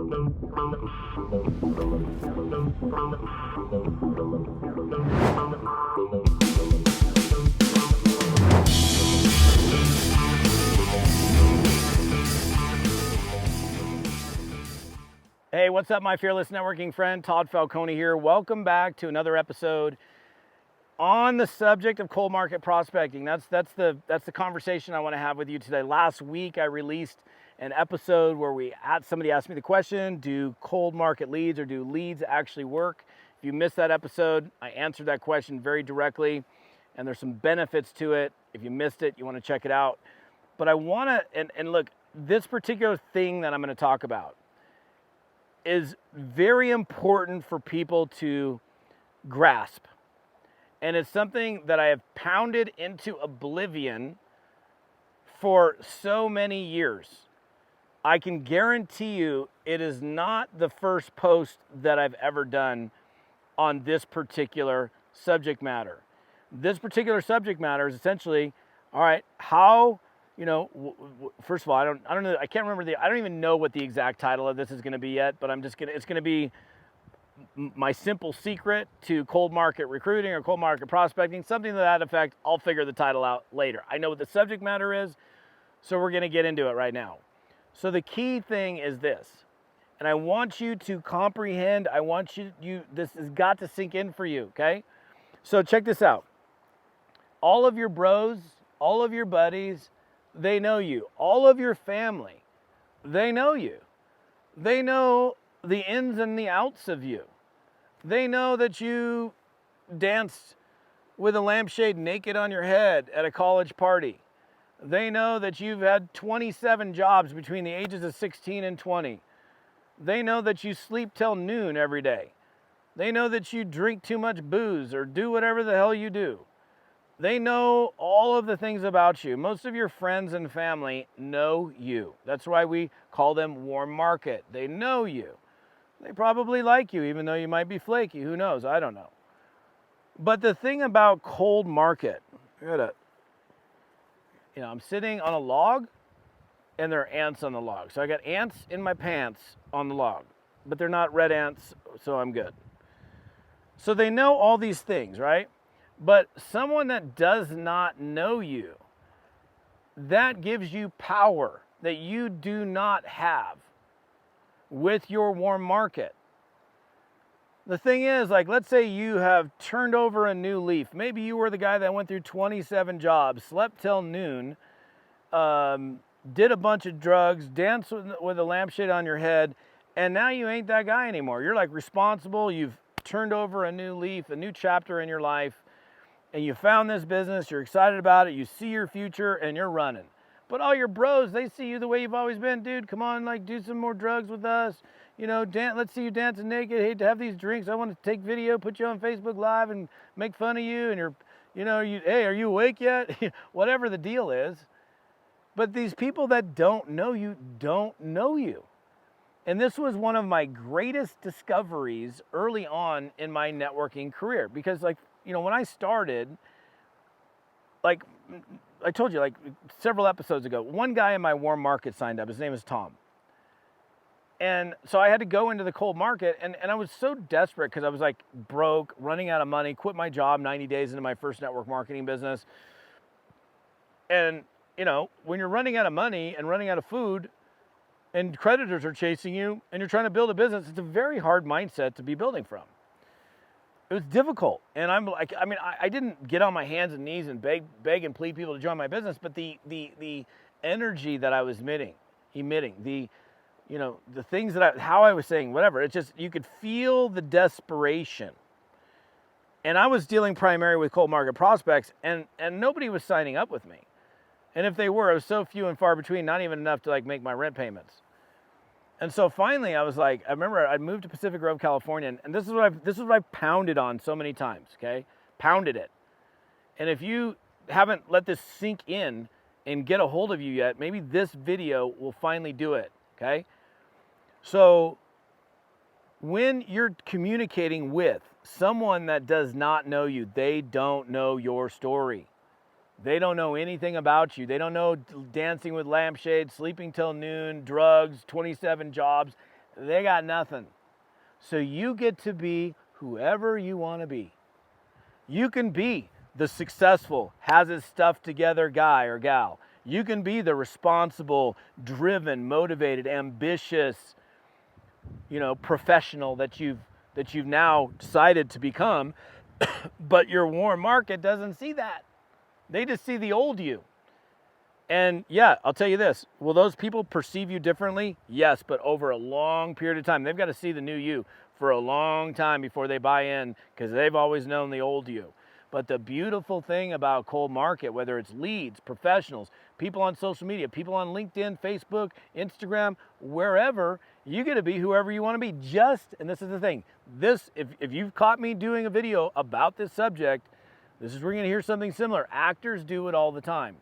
Hey, what's up, my fearless networking friend? Todd Falcone here. Welcome back to another episode on the subject of cold market prospecting. That's the conversation I want to have with you today. Last week I released an episode where somebody asked me the question, do cold market leads or do leads actually work? If you missed that episode, I answered that question very directly, and there's some benefits to it. If you missed it, you want to check it out. But I want to, and look, this particular thing that I'm going to talk about is very important for people to grasp. And it's something that I have pounded into oblivion for so many years. I can guarantee you it is not the first post that I've ever done on this particular subject matter. This particular subject matter is essentially, all right, how, first of all, I don't know, I can't remember I don't even know what the exact title of this is going to be yet, but it's going to be my simple secret to cold market recruiting or cold market prospecting, something to that effect. I'll figure the title out later. I know what the subject matter is, so we're going to get into it right now. So the key thing is this, and I want you to comprehend, this has got to sink in for you, okay? So check this out. All of your bros, all of your buddies, they know you. All of your family, they know you. They know the ins and the outs of you. They know that you danced with a lampshade naked on your head at a college party. They know that you've had 27 jobs between the ages of 16 and 20. They know that you sleep till noon every day. They know that you drink too much booze or do whatever the hell you do. They know all of the things about you. Most of your friends and family know you. That's why we call them warm market. They know you. They probably like you, even though you might be flaky. Who knows? I don't know. But the thing about cold market, I'm sitting on a log and there are ants on the log. So I got ants in my pants on the log, but they're not red ants, so I'm good. So they know all these things, right? But someone that does not know you, that gives you power that you do not have with your warm market. The thing is, let's say you have turned over a new leaf. Maybe you were the guy that went through 27 jobs, slept till noon, did a bunch of drugs, danced with a lampshade on your head, and now you ain't that guy anymore. You're responsible. You've turned over a new leaf, a new chapter in your life. And you found this business, you're excited about it, you see your future, and you're running. But all your bros, they see you the way you've always been. Dude, come on, do some more drugs with us. Let's see you dancing naked. Hey, to have these drinks. I want to take video, put you on Facebook Live, and make fun of you. And hey, are you awake yet? Whatever the deal is. But these people that don't know you, don't know you. And this was one of my greatest discoveries early on in my networking career. Because when I started, I told you, several episodes ago, one guy in my warm market signed up. His name is Tom. And so I had to go into the cold market, and I was so desperate because I was broke, running out of money, quit my job 90 days into my first network marketing business. And, when you're running out of money and running out of food and creditors are chasing you and you're trying to build a business, it's a very hard mindset to be building from. It was difficult. And I didn't get on my hands and knees and beg and plead people to join my business, but the energy that I was emitting, the things how I was saying, whatever, it's just, you could feel the desperation. And I was dealing primarily with cold market prospects, and nobody was signing up with me. And if they were, it was so few and far between, not even enough to make my rent payments. And so finally I was I remember I moved to Pacific Grove, California, and this is what I've pounded on so many times, okay? Pounded it. And if you haven't let this sink in and get a hold of you yet, maybe this video will finally do it, okay? So when you're communicating with someone that does not know you, they don't know your story. They don't know anything about you. They don't know dancing with lampshades, sleeping till noon, drugs, 27 jobs. They got nothing. So you get to be whoever you want to be. You can be the successful, has his stuff together guy or gal. You can be the responsible, driven, motivated, ambitious, professional that you've now decided to become. But your warm market doesn't see that. They just see the old you. And yeah, I'll tell you this. Will those people perceive you differently? Yes, but over a long period of time. They've got to see the new you for a long time before they buy in, because they've always known the old you. But the beautiful thing about cold market, whether it's leads, professionals, people on social media, people on LinkedIn, Facebook, Instagram, wherever, you get to be whoever you want to be. And this is the thing, if you've caught me doing a video about this subject, this is where you're going to hear something similar. Actors do it all the time.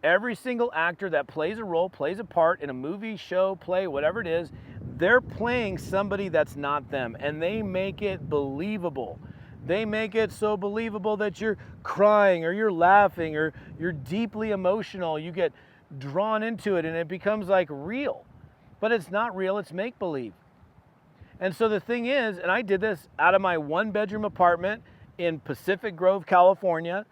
Every single actor that plays a role, plays a part in a movie, show, play, whatever it is, they're playing somebody that's not them, and they make it believable. They make it so believable that you're crying or you're laughing or you're deeply emotional. You get drawn into it and it becomes like real. But it's not real, it's make-believe. And so the thing is, and I did this out of my 1-bedroom apartment in Pacific Grove, California.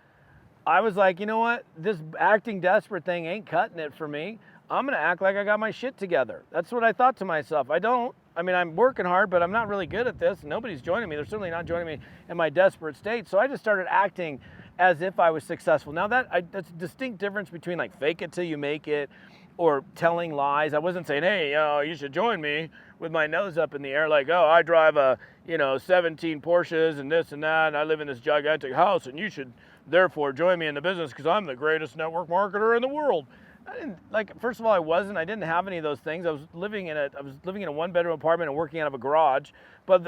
I was like, you know what? This acting desperate thing ain't cutting it for me. I'm going to act like I got my shit together. That's what I thought to myself. I'm working hard, but I'm not really good at this. Nobody's joining me. They're certainly not joining me in my desperate state. So I just started acting as if I was successful. Now that's a distinct difference between like fake it till you make it or telling lies. I wasn't saying, hey, you should join me with my nose up in the air like, oh, I drive a, 17 Porsches and this and that, and I live in this gigantic house, and you should therefore join me in the business because I'm the greatest network marketer in the world. First of all, I didn't have any of those things. I was living in a 1-bedroom apartment and working out of a garage. But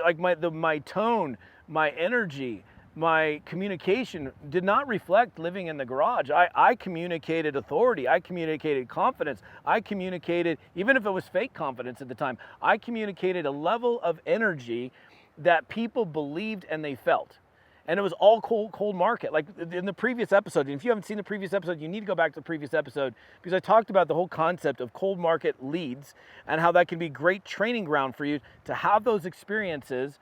my tone, my energy, my communication did not reflect living in the garage. I communicated authority. I communicated confidence. I communicated, even if it was fake confidence at the time, I communicated a level of energy that people believed and they felt. And it was all cold market. Like in the previous episode, and if you haven't seen the previous episode, you need to go back to the previous episode because I talked about the whole concept of cold market leads and how that can be a great training ground for you to have those experiences.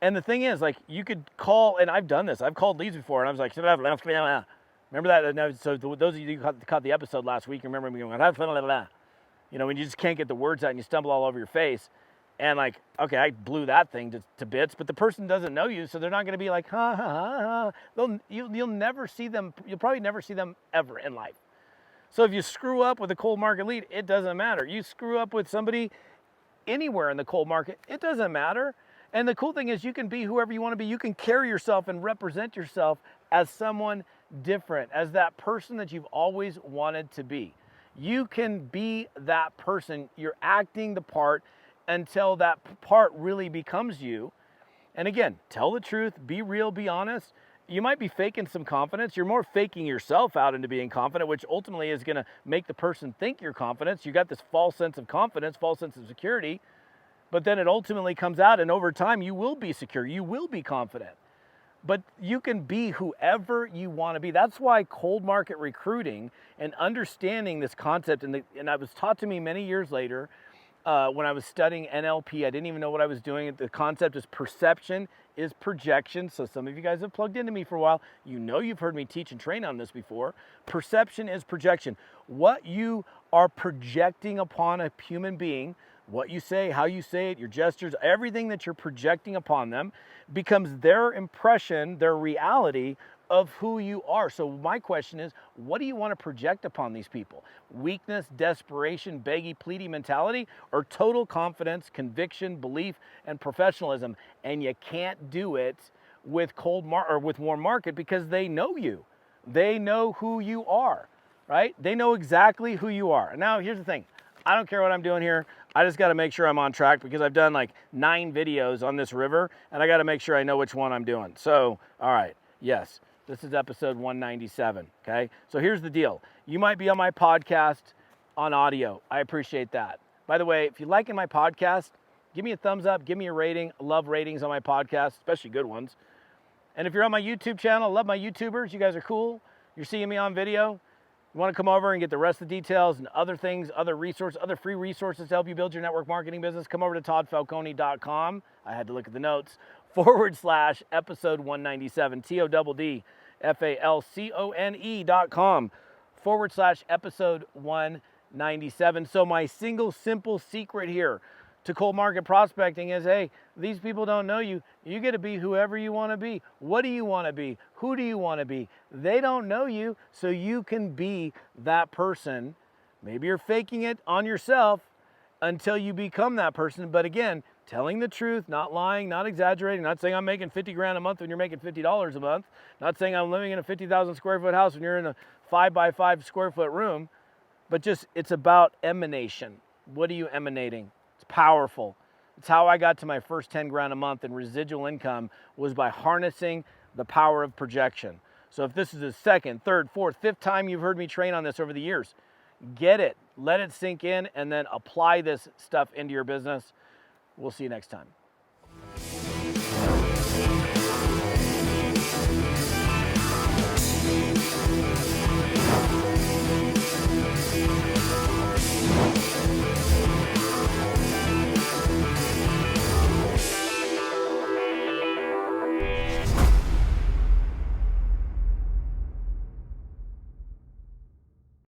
And the thing is, like, you could call, and I've done this. I've called leads before, and I was like, remember that? So those of you who caught the episode last week, remember me going, when you just can't get the words out and you stumble all over your face. And like, okay, I blew that thing to bits, but the person doesn't know you, so they're not going to be like, ha, ha, ha, ha. You'll never see them. You'll probably never see them ever in life. So if you screw up with a cold market lead, it doesn't matter. You screw up with somebody anywhere in the cold market, it doesn't matter. And the cool thing is you can be whoever you want to be. You can carry yourself and represent yourself as someone different, as that person that you've always wanted to be. You can be that person. You're acting the part until that part really becomes you. And again, tell the truth, be real, be honest. You might be faking some confidence. You're more faking yourself out into being confident, which ultimately is going to make the person think you're confident. You got this false sense of confidence, false sense of security, but then it ultimately comes out, and over time you will be secure, you will be confident. But you can be whoever you want to be. That's why cold market recruiting and understanding this concept, and it was taught to me many years later, when I was studying NLP, I didn't even know what I was doing. The concept is perception is projection. So some of you guys have plugged into me for a while. You've heard me teach and train on this before. Perception is projection. What you are projecting upon a human being, what you say, how you say it, your gestures, everything that you're projecting upon them becomes their impression, their reality of who you are. So my question is, what do you want to project upon these people? Weakness, desperation, beggy, pleady mentality, or total confidence, conviction, belief, and professionalism? And you can't do it with with warm market because they know you. They know who you are, right? They know exactly who you are. Now, here's the thing. I don't care what I'm doing here. I just got to make sure I'm on track because I've done like 9 videos on this river, and I got to make sure I know which one I'm doing. So, all right, yes. This is episode 197, okay? So here's the deal. You might be on my podcast on audio. I appreciate that. By the way, if you're liking my podcast, give me a thumbs up, give me a rating. I love ratings on my podcast, especially good ones. And if you're on my YouTube channel, I love my YouTubers. You guys are cool. You're seeing me on video. You want to come over and get the rest of the details and other things, other resources, other free resources to help you build your network marketing business, come over to toddfalcone.com. I had to look at the notes, / episode 197, TODDFALCONE.com / episode 197. So my single simple secret here to cold market prospecting is, hey, these people don't know you. You get to be whoever you want to be. What do you want to be? Who do you want to be? They don't know you, so you can be that person. Maybe you're faking it on yourself until you become that person. But again, telling the truth, not lying, not exaggerating, not saying I'm making 50 grand a month when you're making $50 a month, not saying I'm living in a 50,000 square foot house when you're in a 5 by 5 square foot room, but just it's about emanation. What are you emanating? It's powerful. It's how I got to my first 10 grand a month in residual income, was by harnessing the power of projection. So if this is the second, third, fourth, fifth time you've heard me train on this over the years, get it, let it sink in, and then apply this stuff into your business. We'll see you next time.